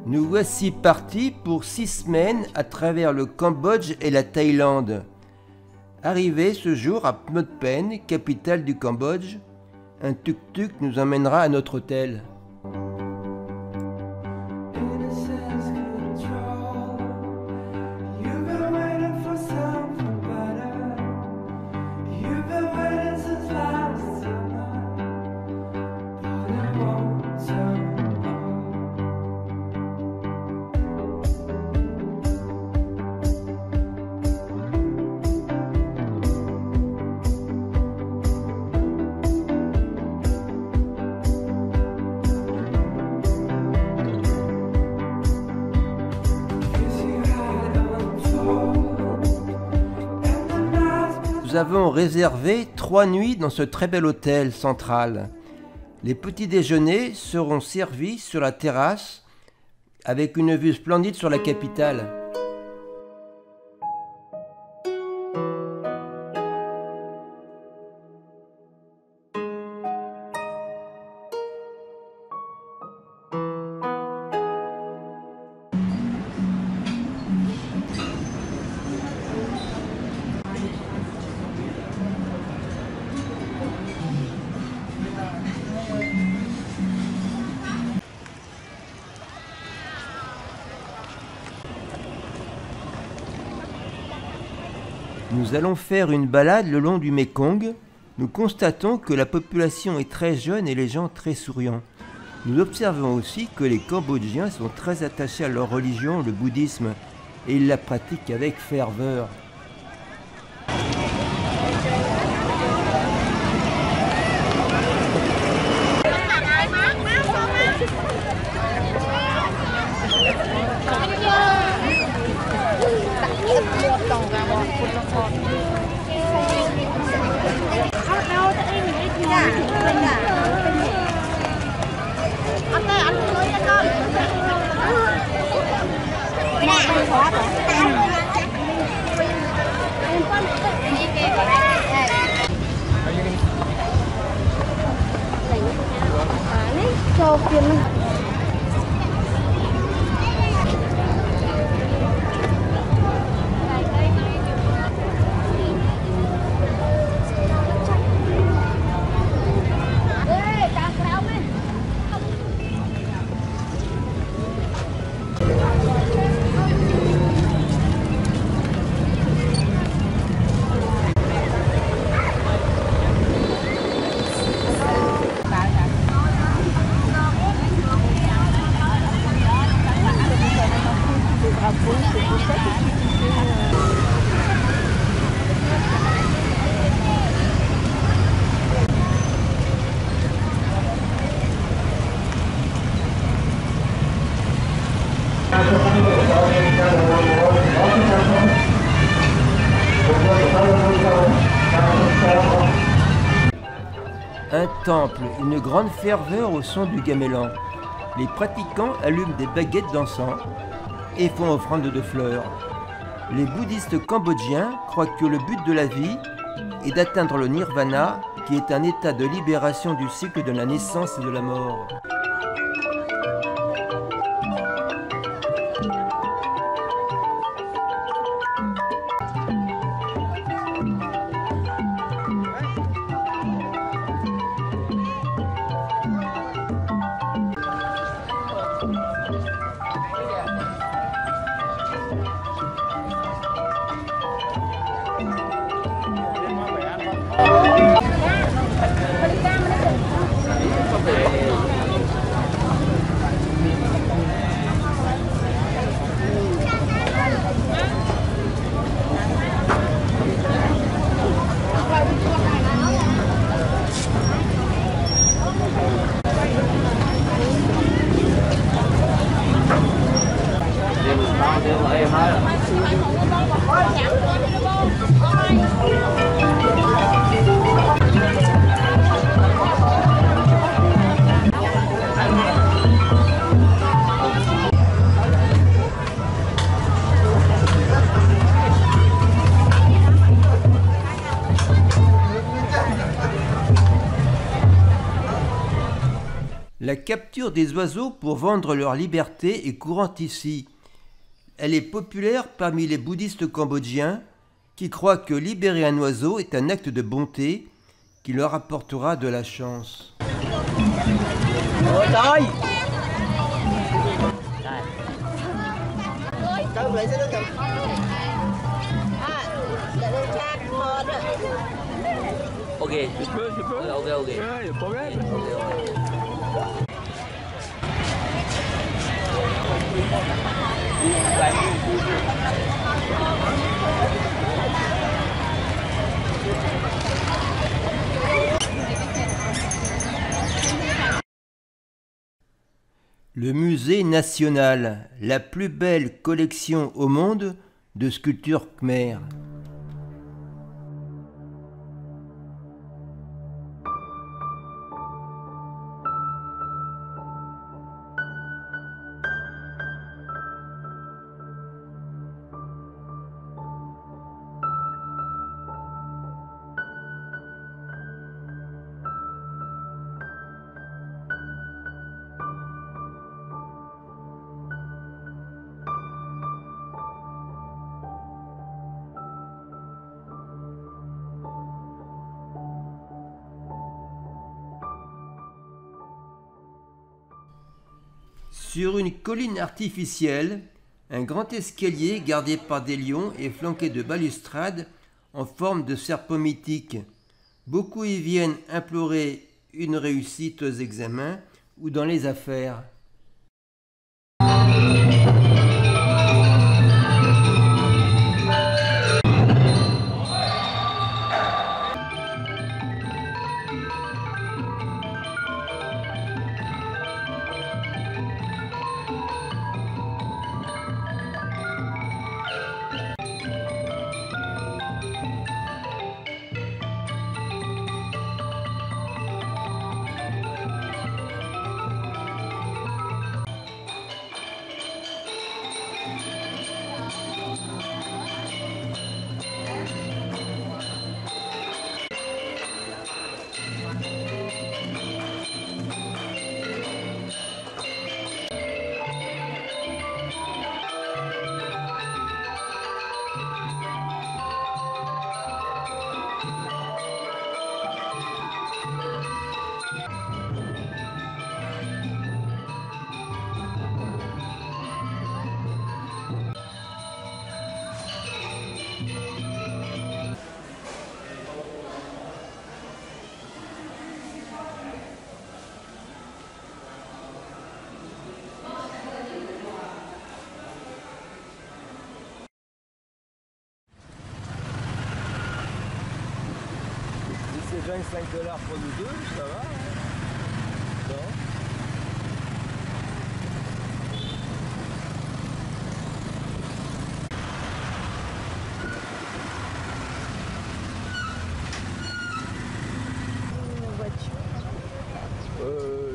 Nous voici partis pour 6 semaines à travers le Cambodge et la Thaïlande. Arrivé ce jour à Phnom Penh, capitale du Cambodge, un tuk-tuk nous emmènera à notre hôtel. Nous avons réservé 3 nuits dans ce très bel hôtel central. Les petits déjeuners seront servis sur la terrasse avec une vue splendide sur la capitale. Nous allons faire une balade le long du Mékong. Nous constatons que la population est très jeune et les gens très souriants. Nous observons aussi que les Cambodgiens sont très attachés à leur religion, le bouddhisme, et ils la pratiquent avec ferveur. Un temple, une grande ferveur au son du gamelan. Les pratiquants allument des baguettes d'encens et font offrande de fleurs. Les bouddhistes cambodgiens croient que le but de la vie est d'atteindre le nirvana, qui est un état de libération du cycle de la naissance et de la mort. La capture des oiseaux pour vendre leur liberté est courante ici. Elle est populaire parmi les bouddhistes cambodgiens qui croient que libérer un oiseau est un acte de bonté qui leur apportera de la chance. Ok, je peux. Ok. Ouais, problème. Le musée national, la plus belle collection au monde de sculptures khmères. Sur une colline artificielle, un grand escalier gardé par des lions est flanqué de balustrades en forme de serpent mythique. Beaucoup y viennent implorer une réussite aux examens ou dans les affaires. C'est 25 $ pour nous deux, ça va hein? Non.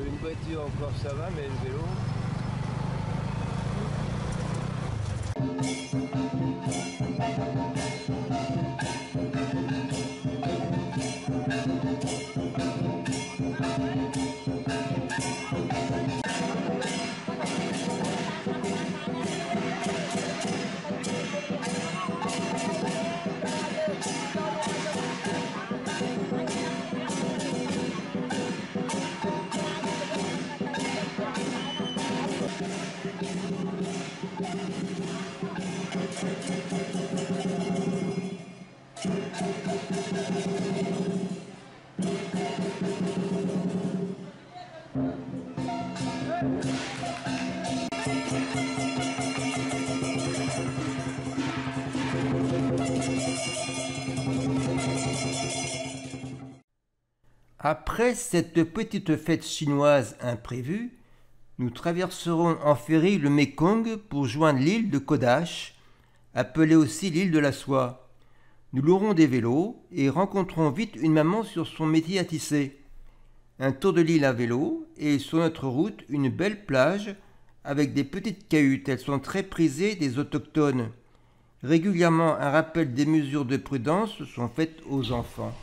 Une voiture encore ça va, mais le vélo... Après cette petite fête chinoise imprévue, nous traverserons en ferry le Mékong pour joindre l'île de Kodash, appelée aussi l'île de la soie. Nous louerons des vélos et rencontrons vite une maman sur son métier à tisser. Un tour de l'île à vélo et sur notre route une belle plage avec des petites cahutes. Elles sont très prisées des autochtones. Régulièrement, un rappel des mesures de prudence sont faites aux enfants.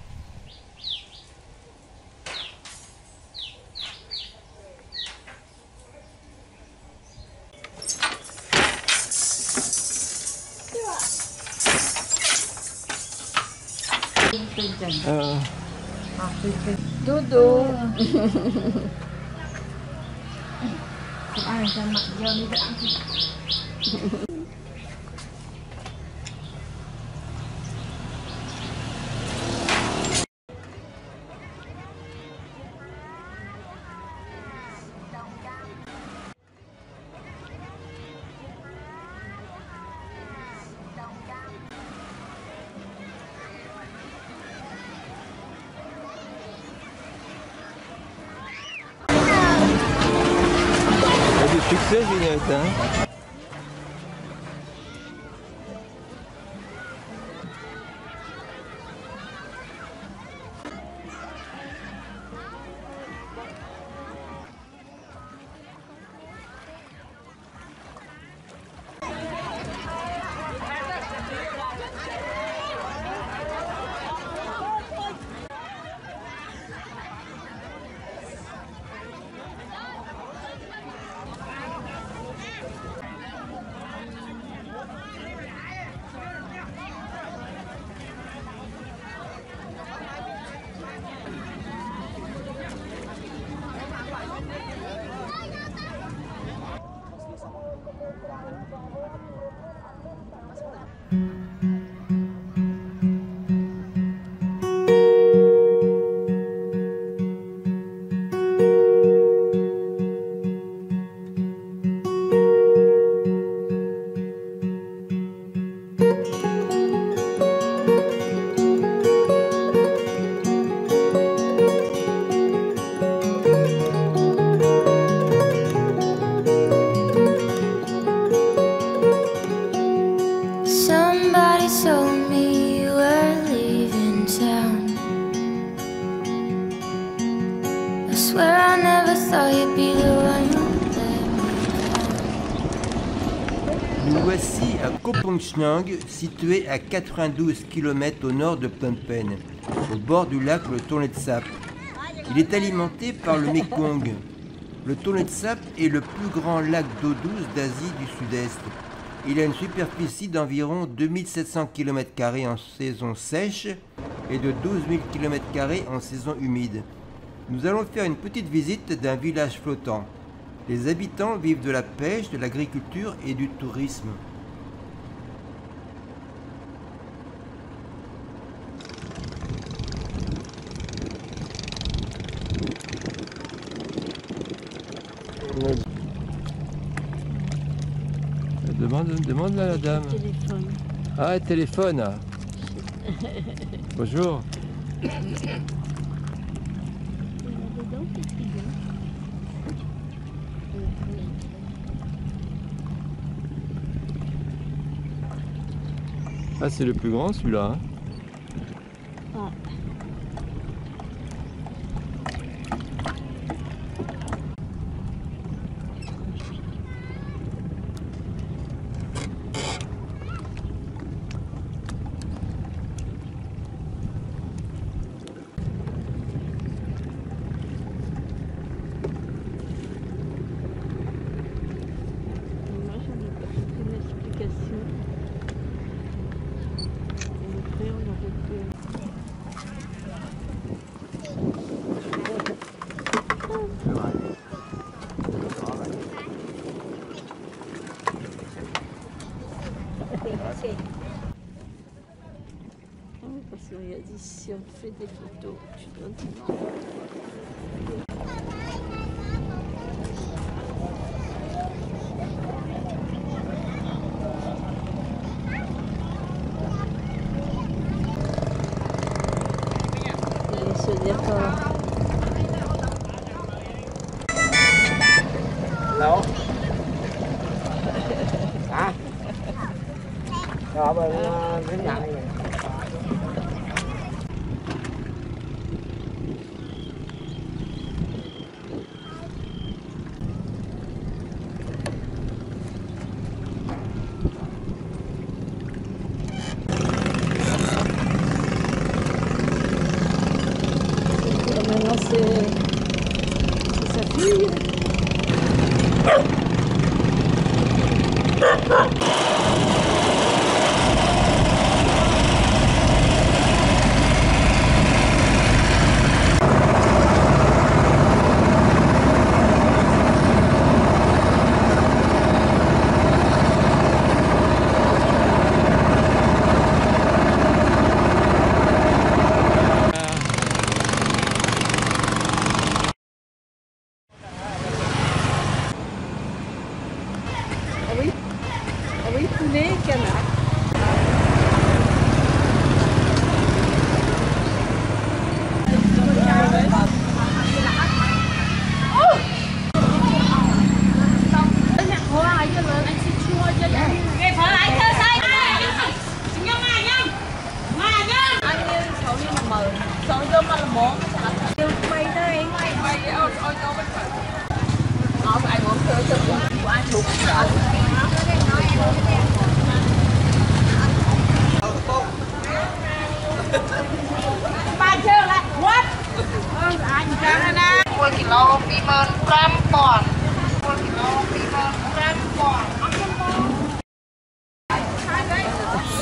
Dodo. Du succès, Ginette, hein? Somebody told me you were leaving town. I swear I never thought you'd be the one who let me down. Nous voici à Koh Phangan, situé à 92 km au nord de Phnom Penh, au bord du lac le Tonlé Sap. Il est alimenté par le Mekong. Le Tonlé Sap est le plus grand lac d'eau douce d'Asie du Sud-Est. Il a une superficie d'environ 2700 km² en saison sèche et de 12 000 km² en saison humide. Nous allons faire une petite visite d'un village flottant. Les habitants vivent de la pêche, de l'agriculture et du tourisme. Demande à la dame. Téléphone. Ah, téléphone. Bonjour. Ah, c'est le plus grand celui-là. Hein. Ah. Moi, j'en ai pas fait une explication. Et après, on aurait pu... Ah oui, parce qu'il y a dit, si on fait des photos, tu donnes ton nom. Et se dire que... Đâu? Hả? Ở bên cái nhà này. Maintenant, c'est sa fille. photo.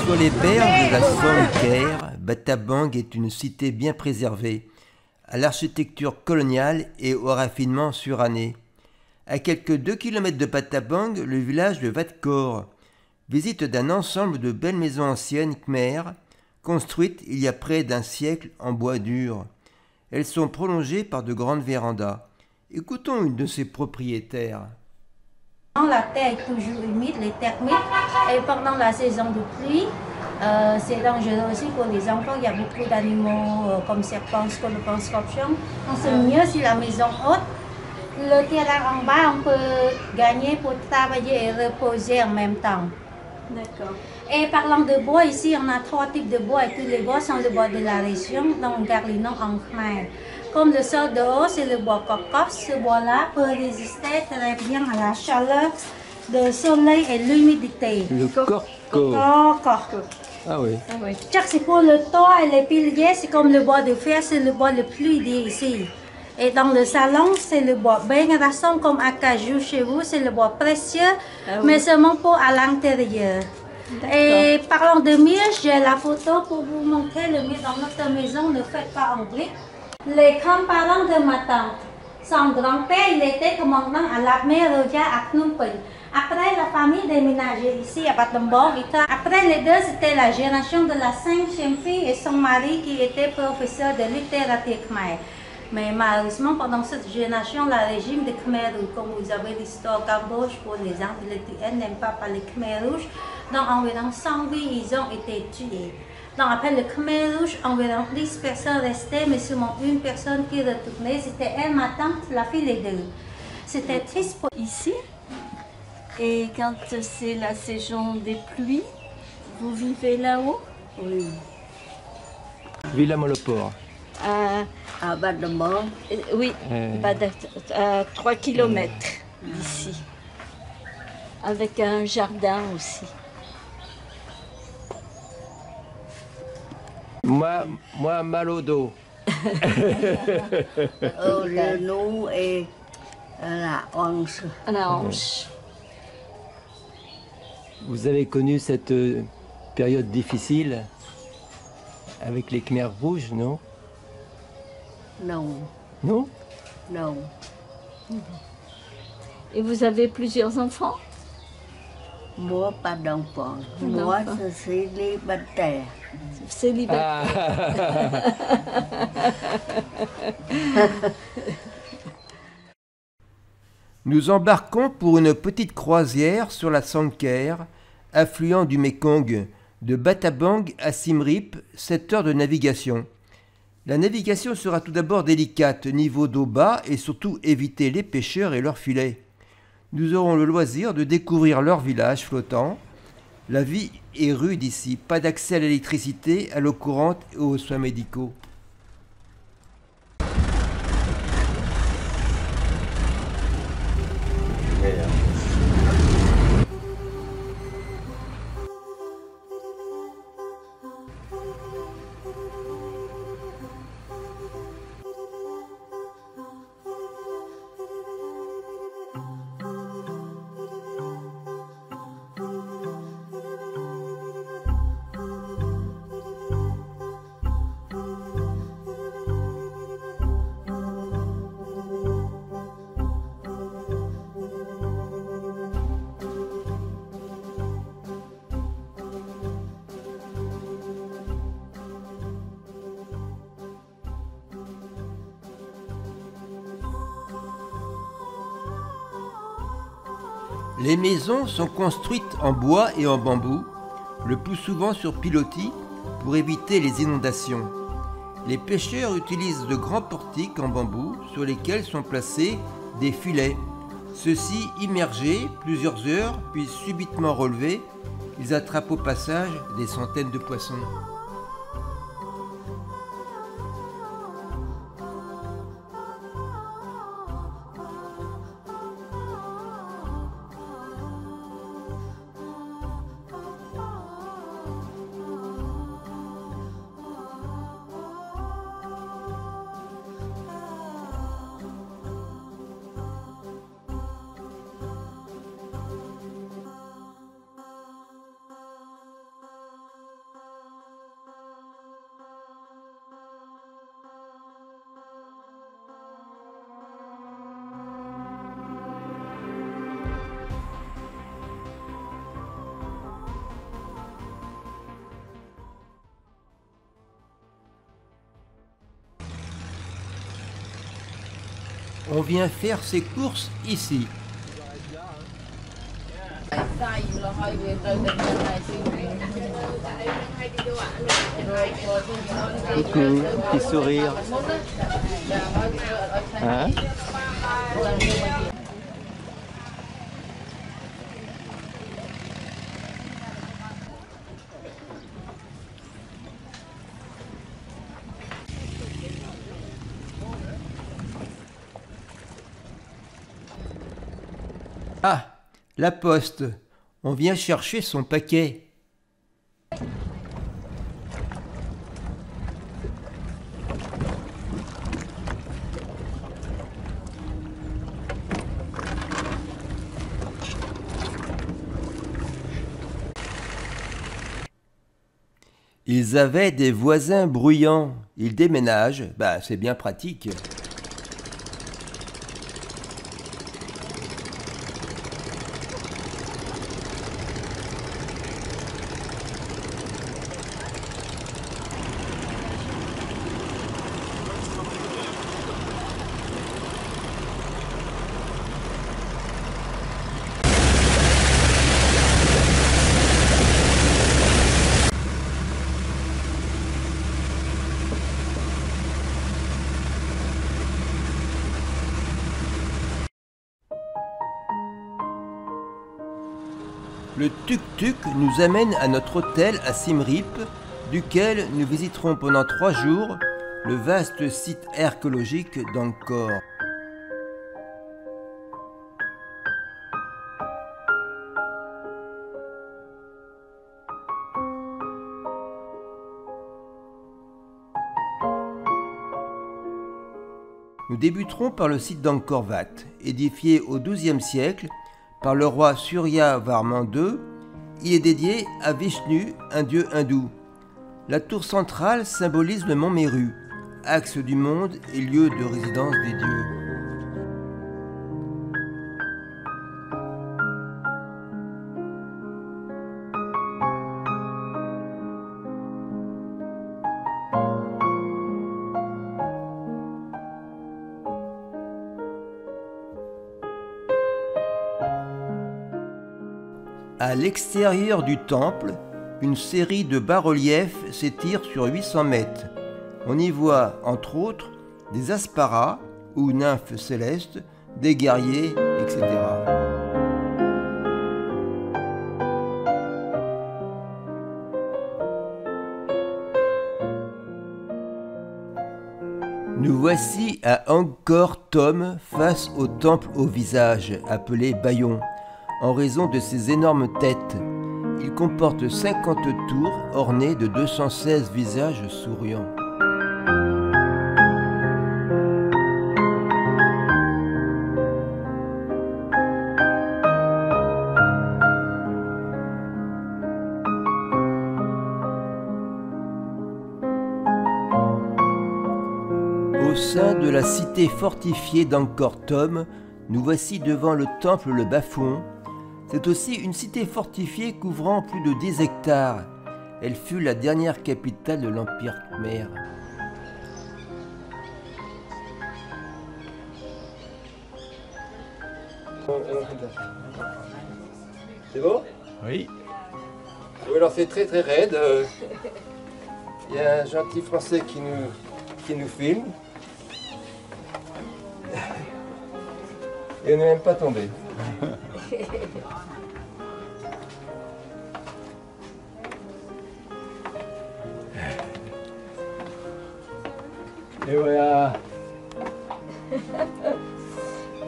Sur les berges de la Somme-Caire, Battambang est une cité bien préservée, à l'architecture coloniale et au raffinement suranné. À quelques 2 km de Battambang, le village de Vatkhor, visite d'un ensemble de belles maisons anciennes khmères, construites il y a près d'un siècle en bois dur. Elles sont prolongées par de grandes vérandas. Écoutons une de ses propriétaires. La terre est toujours humide, les termites, et pendant la saison de pluie, c'est dangereux aussi pour les enfants. Il y a beaucoup d'animaux comme serpents, scorpions, scorpions. On sait mieux si la maison haute, le terrain en bas, on peut gagner pour travailler et reposer en même temps. D'accord. Et parlant de bois, ici on a 3 types de bois et tous les bois sont le bois de la région, donc on garde les noms en khmer. Comme le sol de haut, c'est le bois cocos. Ce bois-là peut résister très bien à la chaleur, le soleil et l'humidité. Le corco. Coco. Ah oui. Ah oui. Chaque c'est pour le toit et les piliers, c'est comme le bois de fer, c'est le bois le plus dit ici. Et dans le salon, c'est le bois bien rassemble comme acajou chez vous, c'est le bois précieux, Ah oui. mais seulement pour à l'intérieur. Et parlant de mur, j'ai la photo pour vous montrer le mur dans notre maison, ne faites pas en briques. Les grands-parents de ma tante, son grand-père, il était commandant à l'armée royale à Phnom Penh. Après, la famille déménageait ici à Battambang. Après, les deux, c'était la génération de la 5e fille et son mari qui était professeur de littérature khmer. Mais malheureusement, pendant cette génération, le régime de Khmer Rouge, comme vous avez l'histoire Cambodge pour les intellectuels, n'aiment pas parler Khmer Rouge. Donc environ 100 vies, ils ont été tués. Donc après le Khmer Rouge, environ 10 personnes restaient, mais seulement une personne qui retournait. C'était elle, ma tante, la fille des deux. C'était triste pour... Ici, et quand c'est la saison des pluies, vous vivez là-haut? Oui, Villa Molopor. à Battambang. Oui, à 3 km d'ici, avec un jardin aussi. Moi, mal au dos. Le nous et la hanche. À la hanche. Vous avez connu cette période difficile avec les Khmers rouges, non? Non, Non? non. Et vous avez plusieurs enfants? Moi, pas d'enfant. Moi, je suis célibataire. Célibataire. Nous embarquons pour une petite croisière sur la Songkhère, affluent du Mekong, de Battambang à Siem Reap, 7 heures de navigation. La navigation sera tout d'abord délicate, niveau d'eau bas et surtout éviter les pêcheurs et leurs filets. Nous aurons le loisir de découvrir leur village flottant. La vie est rude ici, pas d'accès à l'électricité, à l'eau courante et aux soins médicaux. Les maisons sont construites en bois et en bambou, le plus souvent sur pilotis, pour éviter les inondations. Les pêcheurs utilisent de grands portiques en bambou sur lesquels sont placés des filets. Ceux-ci immergés plusieurs heures, puis subitement relevés, ils attrapent au passage des centaines de poissons. On vient faire ses courses ici. Coucou, petit sourire. Hein? Ah, la poste. On vient chercher son paquet. Ils avaient des voisins bruyants. Ils déménagent. Bah, c'est bien pratique. Le tuk-tuk nous amène à notre hôtel à Siem Reap, duquel nous visiterons pendant 3 jours le vaste site archéologique d'Angkor. Nous débuterons par le site d'Angkor Wat, édifié au XIIe siècle par le roi Surya Varman II. Il est dédié à Vishnu, un dieu hindou. La tour centrale symbolise le mont Méru, axe du monde et lieu de résidence des dieux. À l'extérieur du temple, une série de bas-reliefs s'étire sur 800 mètres. On y voit, entre autres, des asparas ou nymphes célestes, des guerriers, etc. Nous voici à Angkor Thom, face au temple au visage, appelé Bayon, en raison de ses énormes têtes. Il comporte 50 tours ornées de 216 visages souriants. Au sein de la cité fortifiée d'Angkor Thom, nous voici devant le temple le Bafouon. C'est aussi une cité fortifiée couvrant plus de 10 hectares. Elle fut la dernière capitale de l'Empire Khmer. C'est bon? Oui. Alors c'est très très raide. Il y a un gentil Français qui nous filme. Et on n'est même pas tombé. Et voilà.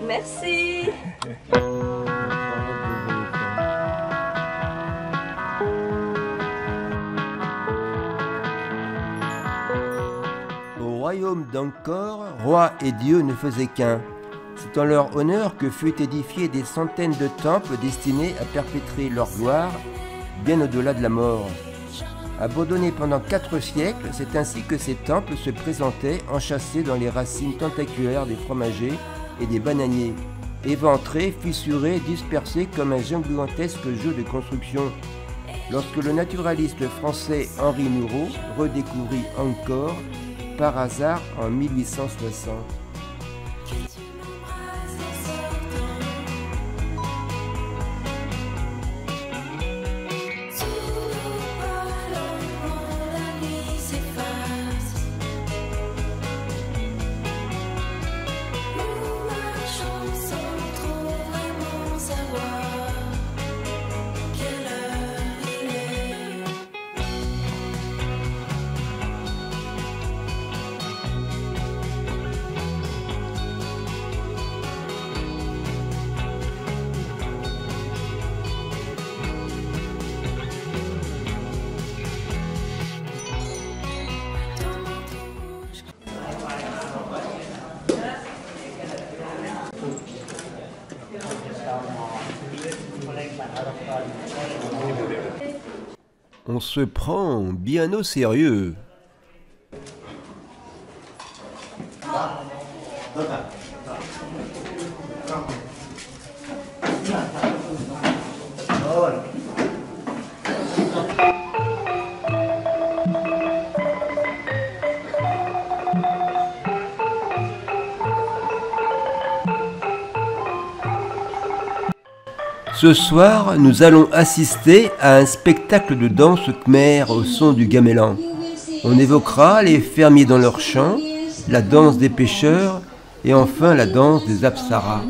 Merci. Au royaume d'Angkor, roi et dieu ne faisaient qu'un. C'est en leur honneur que furent édifiés des centaines de temples destinés à perpétrer leur gloire bien au-delà de la mort. Abandonnés pendant 4 siècles, c'est ainsi que ces temples se présentaient enchâssés dans les racines tentaculaires des fromagers et des bananiers, éventrés, fissurés, dispersés comme un gigantesque jeu de construction. Lorsque le naturaliste français Henri Noureau redécouvrit Angkor par hasard en 1860. On se prend bien au sérieux. Ce soir, nous allons assister à un spectacle de danse khmer au son du gamelan. On évoquera les fermiers dans leurs champs, la danse des pêcheurs et enfin la danse des apsaras.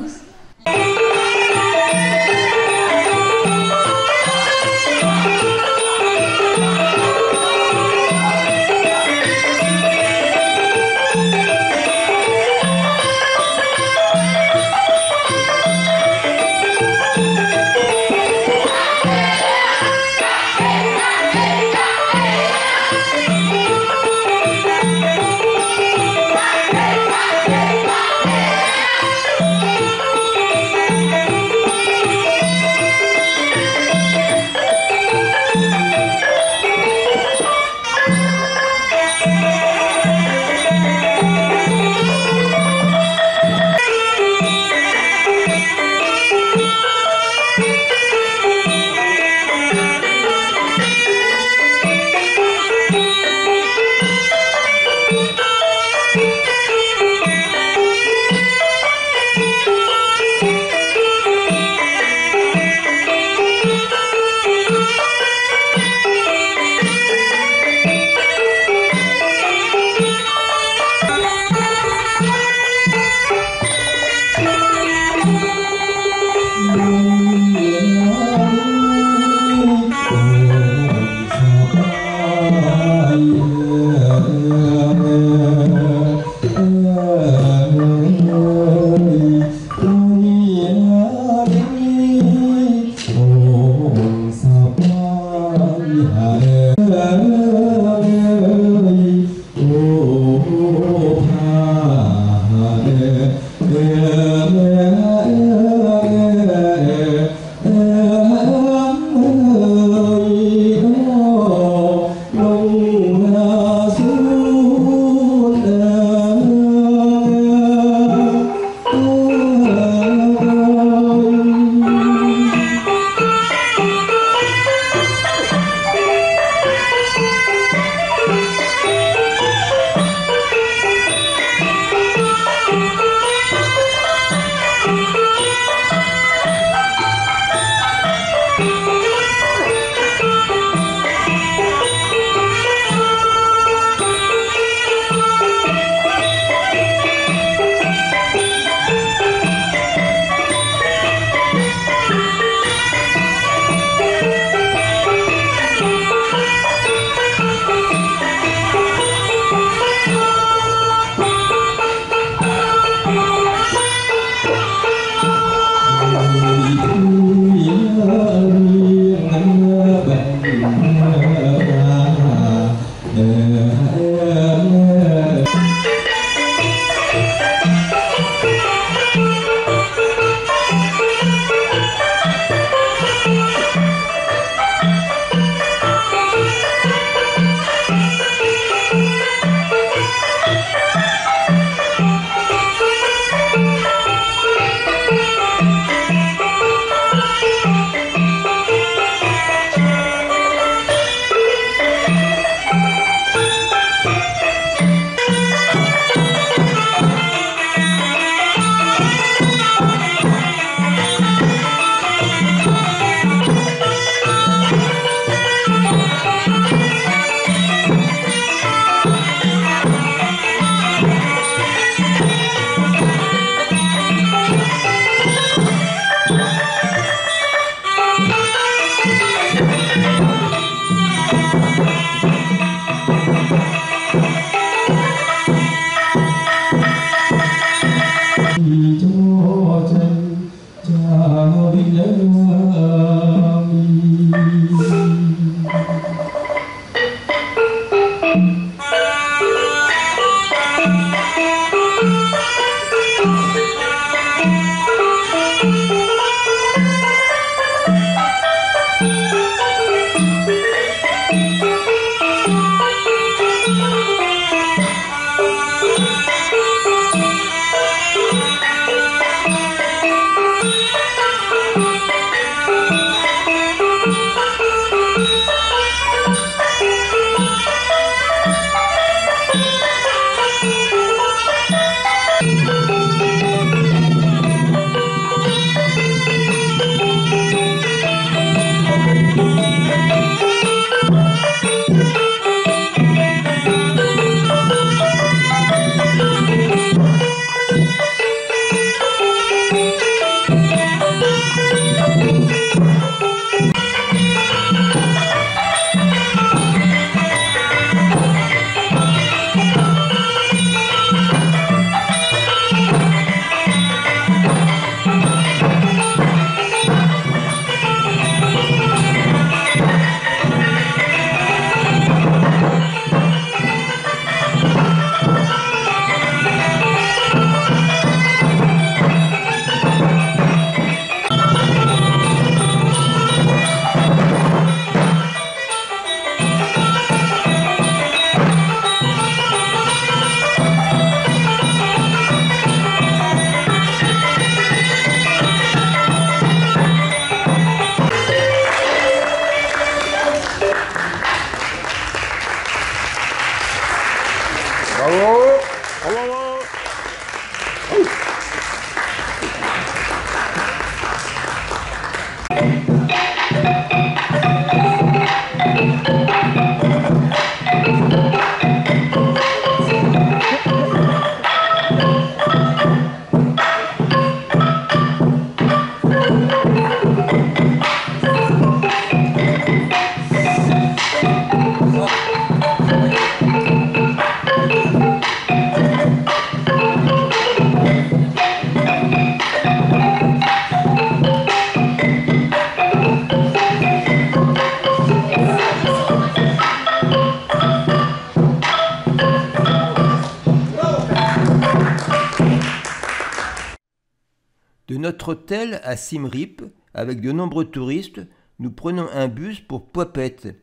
De notre hôtel à Siem Reap, avec de nombreux touristes, nous prenons un bus pour Phua Phet.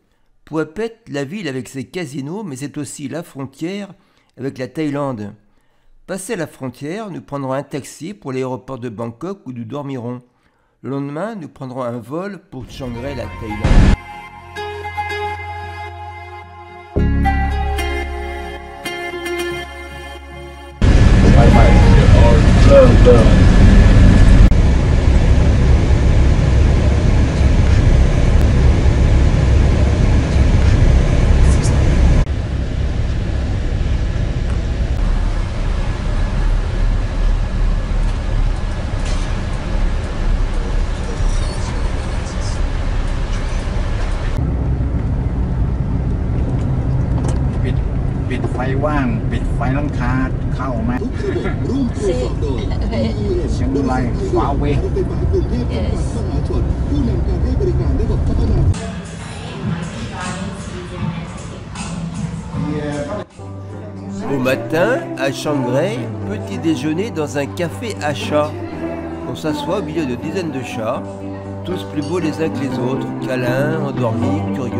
Phua Phet, la ville avec ses casinos, mais c'est aussi la frontière avec la Thaïlande. Passé la frontière, nous prendrons un taxi pour l'aéroport de Bangkok où nous dormirons. Le lendemain, nous prendrons un vol pour Chiang Rai, la Thaïlande. Au matin, à Chiang Rai, petit déjeuner dans un café à chats. On s'assoit au milieu de dizaines de chats, tous plus beaux les uns que les autres, câlins, endormis, curieux.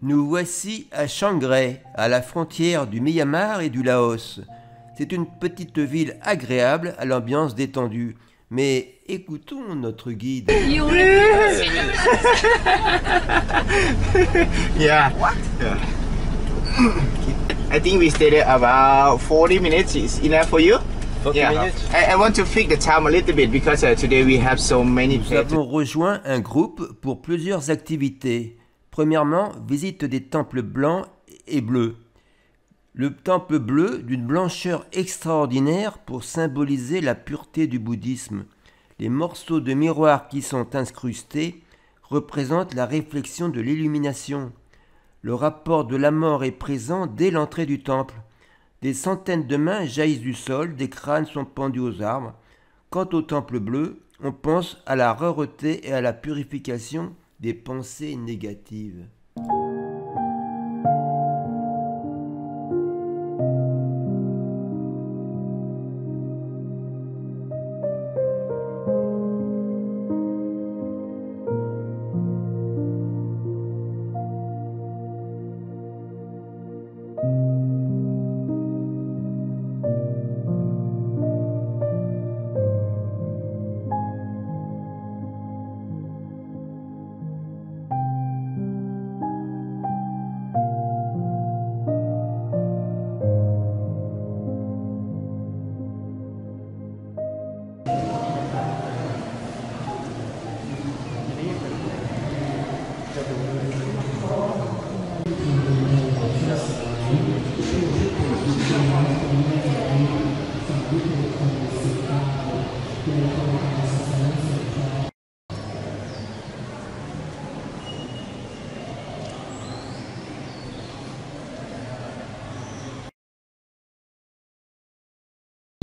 Nous voici à Chiang Rai, à la frontière du Myanmar et du Laos. C'est une petite ville agréable à l'ambiance détendue. Mais écoutons notre guide. Yeah. What? Yeah. I think we stay there about 40 minutes. Is enough for you? 40 minutes. I want to fix the time a little bit because today we have so many. Nous avons rejoint un groupe pour plusieurs activités. Premièrement, visite des temples blancs et bleus. Le temple bleu d'une blancheur extraordinaire pour symboliser la pureté du bouddhisme. Les morceaux de miroir qui sont incrustés représentent la réflexion de l'illumination. Le rapport de la mort est présent dès l'entrée du temple. Des centaines de mains jaillissent du sol, des crânes sont pendus aux arbres. Quant au temple bleu, on pense à la rareté et à la purification des pensées négatives.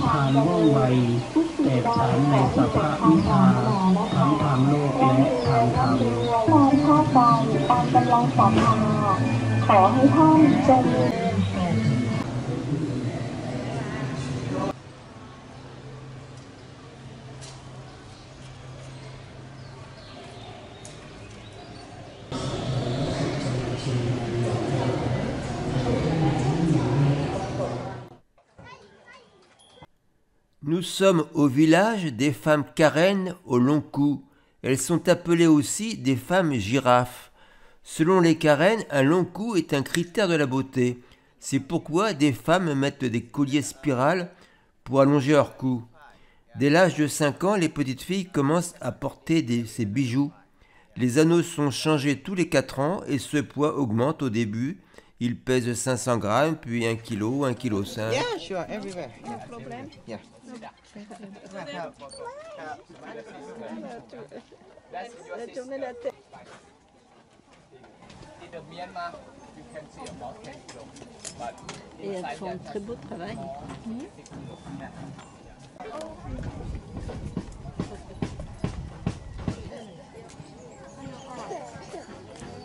ทานว่องไวแตกฉานในสัพพะวิชาทั้งทางโลกและทางธรรม นอนท่าใจตามกำลังศรัทธาขอให้ท่านจง Nous sommes au village des femmes Karen au long cou. Elles sont appelées aussi des femmes girafes. Selon les Karen, un long cou est un critère de la beauté. C'est pourquoi des femmes mettent des colliers spirales pour allonger leur cou. Dès l'âge de 5 ans, les petites filles commencent à porter ces bijoux. Les anneaux sont changés tous les 4 ans et ce poids augmente au début. Il pèse 500 grammes, puis 1 kg, 1,5 kg. Yeah, sure, everywhere. No problem. Yeah. Et elles font un très beau travail.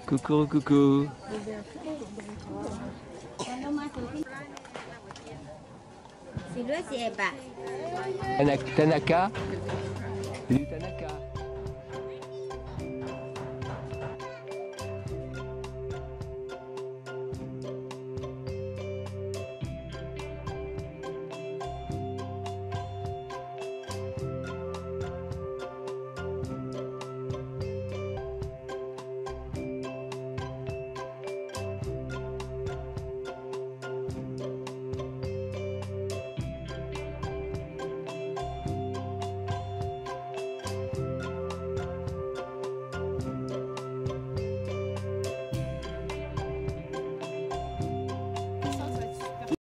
Coucou, coucou. C'est lui, c'est Eba. Tanaka. C'est du Tanaka.